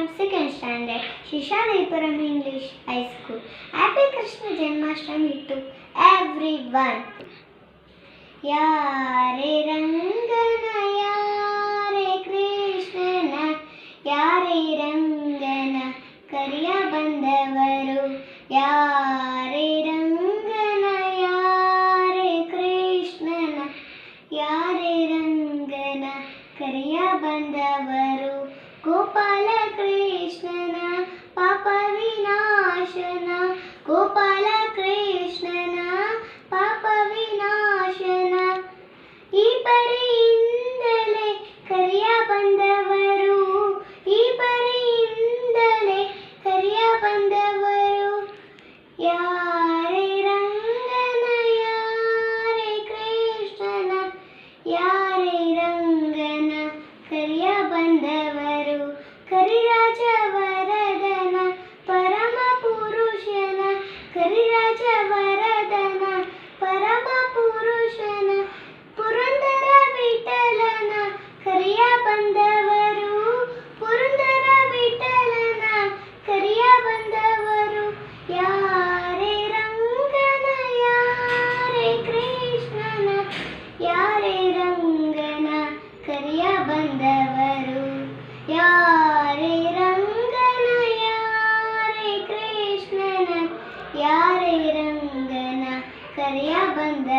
from second standard, Shishalapuram English High School. Happy Krishna Janmashtami to everyone. ಯಾರೇ ರಂಗನ ಯಾರೇ ಕೃಷ್ಣನ ಯಾರೇ ರಂಗನ ಕರಿಯ ಬಂದವರು ಯಾರೇ ರಂಗನ ಯಾರೇ ಕೃಷ್ಣನ ಯಾರೇ ರಂಗನ ಕರಿಯ ಬಂದವರು ಗೋಪಾಲ ಕೃಷ್ಣನ ಪಾಪ ವಿನಾಶನ ಗೋಪಾಲ ಕೃಷ್ಣನ ಪಾಪ ವಿನಾಶನ ಈ ಪರಿಯಿಂದಲೇ ಕರಿಯ ಬಂದವರು ಈ ಪರಿಯಿಂದಲೇ ಕರಿಯ ಬಂದವರು ಯಾರೇ ರಂಗನ ಯಾರೇ ಕೃಷ್ಣನ ಯಾರೇ ರಂಗನ ಕರಿಯ ಬಂದವರು ಕರಿರಾಜ ವರದನ ಪರಮ ಪುರುಷನ ಕರಿರಾಜ ವರದನ ಪರಮ ಪುರುಷನ ಪುರಂದರ ವಿಠಲನ ಕರಿಯ ಬಂದವರು ಪುರಂದರ ವಿಠಲನ ಕರಿಯ ಬಂದವರು ಯಾರೇ ರಂಗನ ಯಾರೇ ಕೃಷ್ಣನ ಯಾರೇ ರಂಗನ ಕರಿಯ ಬಂದವರು ಯಾರೇ ರಂಗನ ಯಾರೇ ಕೃಷ್ಣನ ಯಾರೇ ರಂಗನ ಕರಿಯ ಬಂದ